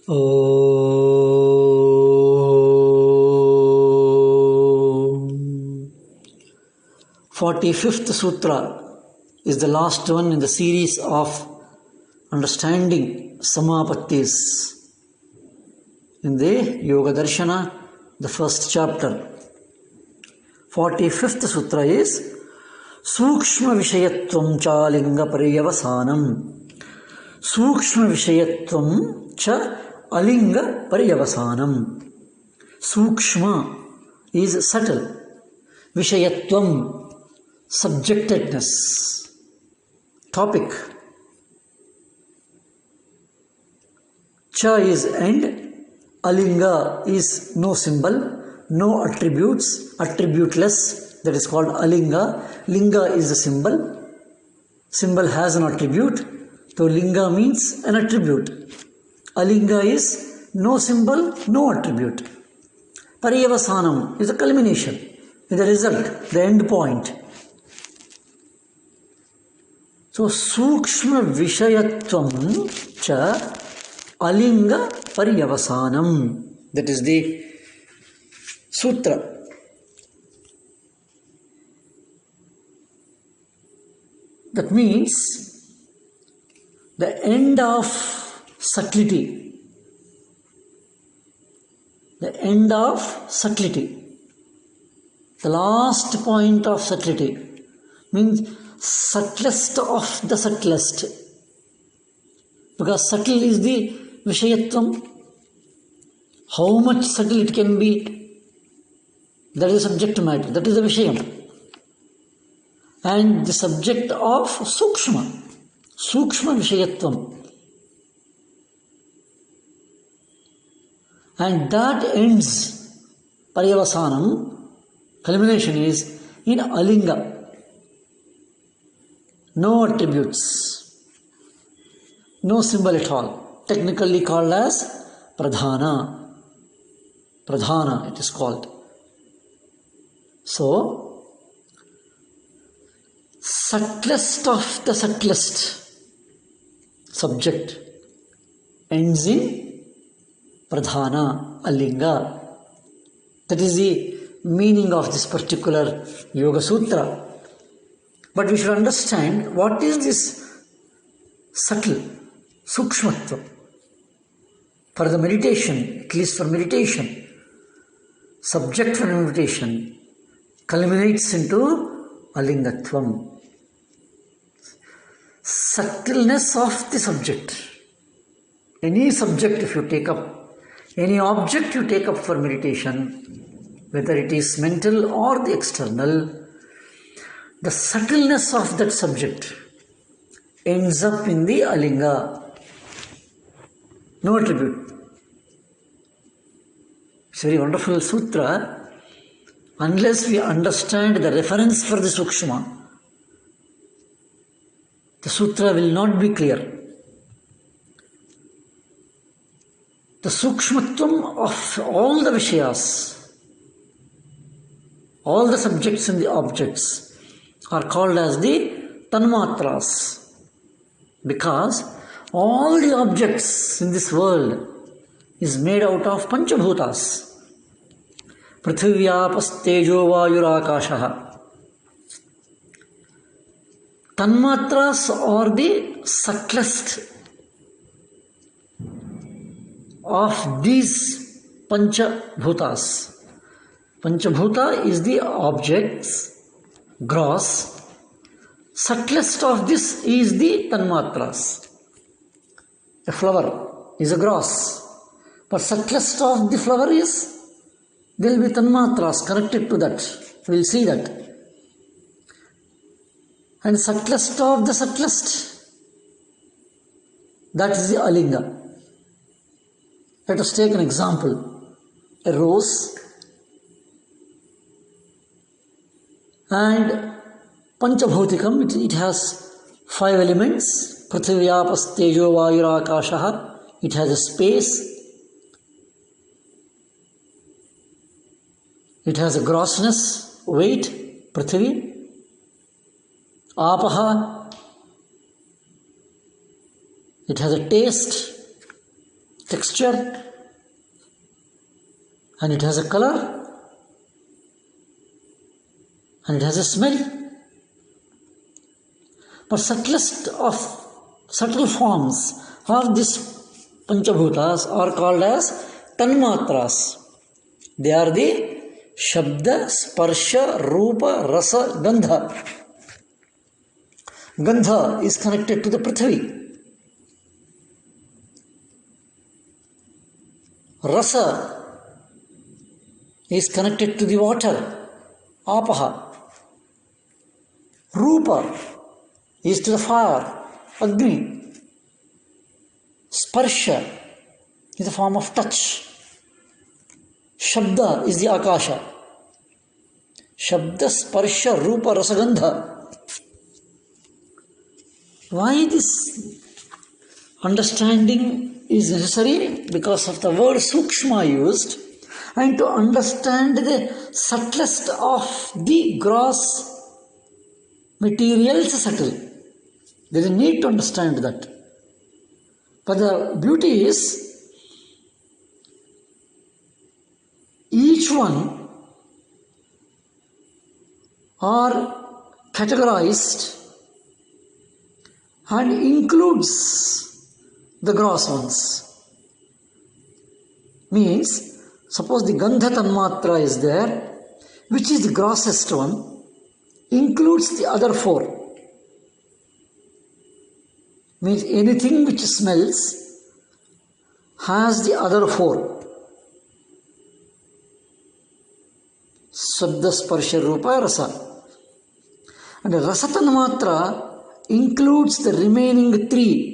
Om. 45th Sutra is the last one in the series of understanding Samapattis in the Yoga Darshana, the first chapter. 45th Sutra is Sukshma Vishayatvam cha Linga Pariyavasanam. Sukshma Vishayatvam cha Alinga Pariyavasanam. Sukshma is subtle. Vishayatvam, subjectedness, topic. Cha is end. Alinga is no symbol, no attributes, attributeless. That is called Alinga. Linga is the symbol. Symbol has an attribute. So Linga means an attribute. Alinga is no symbol, no attribute. Pariyavasanam is the culmination, is the result, the end point. So Sukshma Vishayatvam cha Alinga Pariyavasanam. That is the sutra. That means the end of subtlety. The end of subtlety. The last point of subtlety means subtlest of the subtlest. Because subtle is the Vishayatvam. How much subtle it can be, that is the subject matter, that is the Vishayam. And the subject of Sukshma, Sukshma Vishayatvam. And that ends, Pariyavasanam, culmination is in Alinga. No attributes, no symbol at all. Technically called as Pradhana. Pradhana it is called. So, subtlest of the subtlest subject ends in Pradhana, Alinga. That is the meaning of this particular Yoga Sutra. But we should understand what is this subtle, Sukshmatva. For the meditation, at least for meditation, subject for meditation culminates into Alingatvam. Subtleness of the subject. Any subject if you take up, any object you take up for meditation, whether it is mental or the external, the subtleness of that subject ends up in the Alinga. No attribute. It's a very wonderful sutra. Unless we understand the reference for the Sukshma, the sutra will not be clear. The Sukshmatvam of all the Vishayas, all the subjects and the objects are called as the Tanmatras, because all the objects in this world is made out of Panchabhutas. Prithivyapas tejo vayurakashaha. Tanmatras are the subtlest of these Panchabhutas. Panchabhuta is the objects, gross. Subtlest of this is the Tanmatras. A flower is a gross. But subtlest of the flower is, there will be Tanmatras connected to that. We will see that. And subtlest of the subtlest, that is the Alinga. Let us take an example. A rose and Panchabhutikam, it has 5 elements. Prithivyapas tejo vayurakashaha. It has a space. It has a grossness, weight, Prithvi. Apaha, it has a taste, texture and it has a color and it has a smell. But subtle forms of these Panchabhutas are called as Tanmatras. They are the Shabda, Sparsha, Rupa, Rasa, Gandha. Gandha is connected to the Prithvi. Rasa is connected to the water, Apaha. Rupa is to the fire, Agni. Sparsha is a form of touch. Shabda is the Akasha. Shabda, Sparsha, Rupa, Rasagandha. Why this understanding is necessary? Because of the word Sukshma used, and to understand the subtlest of the gross materials subtle. There is a need to understand that. But the beauty is, each one are categorized and includes the gross ones. Means, suppose the Gandha Tanmatra is there, which is the grossest one, includes the other four. Means anything which smells has the other four. Shabda, Sparsha, Rupa, Rasa. And Rasa Tanmatra includes the remaining three.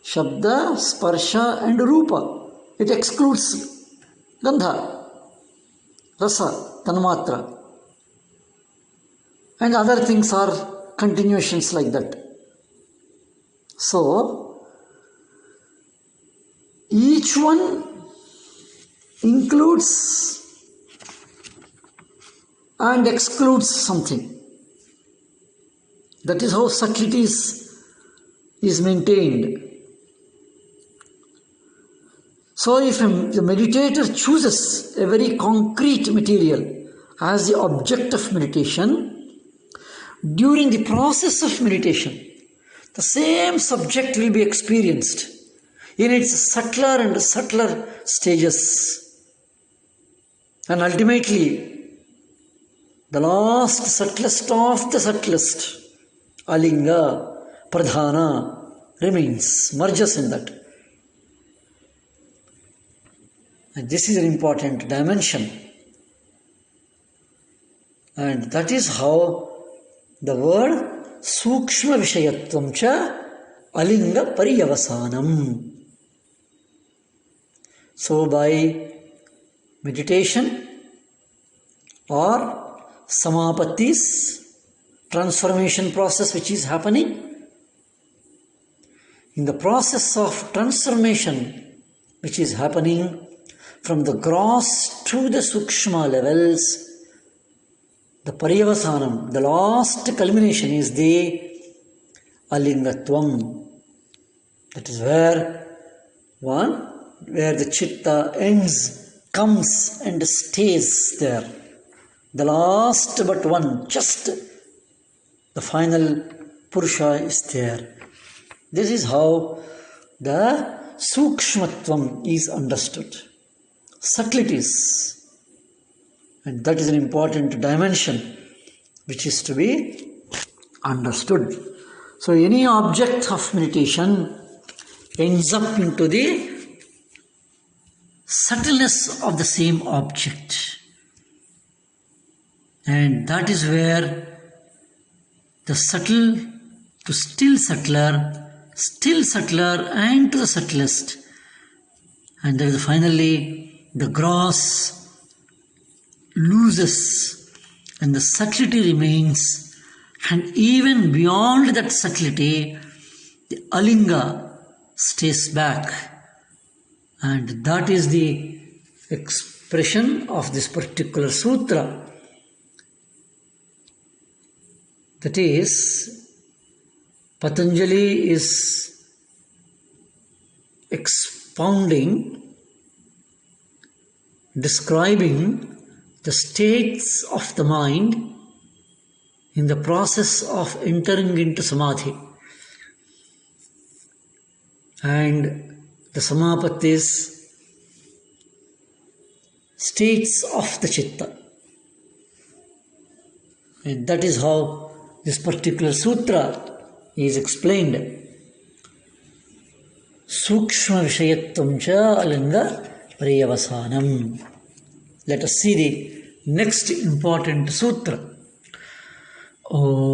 Shabda, Sparsha and Rupa. It excludes Gandha, Rasa, Tanmatra. And other things are continuations like that. So, each one includes and excludes something. That is how subtlety is maintained. So, if the meditator chooses a very concrete material as the object of meditation, during the process of meditation, the same subject will be experienced in its subtler and subtler stages. And ultimately, the last subtlest of the subtlest, Alinga, Pradhana, remains, merges in that. And this is an important dimension. And that is how the word Sukshma Vishayatvam cha Alinga Pariyavasanam. So by meditation or Samapattis, transformation process which is happening, in the process of transformation which is happening from the gross to the Sukshma levels, the Pariyavasanam, the last culmination is the Alingatvam. That is where the Chitta ends, comes and stays there. The last but one, just the final Purusha is there. This is how the Sukshmatvam is understood. Subtleties. And that is an important dimension which is to be understood. So any object of meditation ends up into the subtleness of the same object. And that is where the subtle to still subtler and to the subtlest. And there is finally the gross loses and the subtlety remains, and even beyond that subtlety the Alinga stays back, and that is the expression of this particular sutra. That is, Patanjali is expounding, describing the states of the mind in the process of entering into samadhi. And the samapattis, states of the chitta. And that is how this particular sutra is explained. Sukshma Vishayatvam cha alinga priyavasanam. Let us see the next important sutra. Om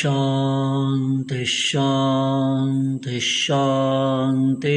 Shanti Shanti Shanti.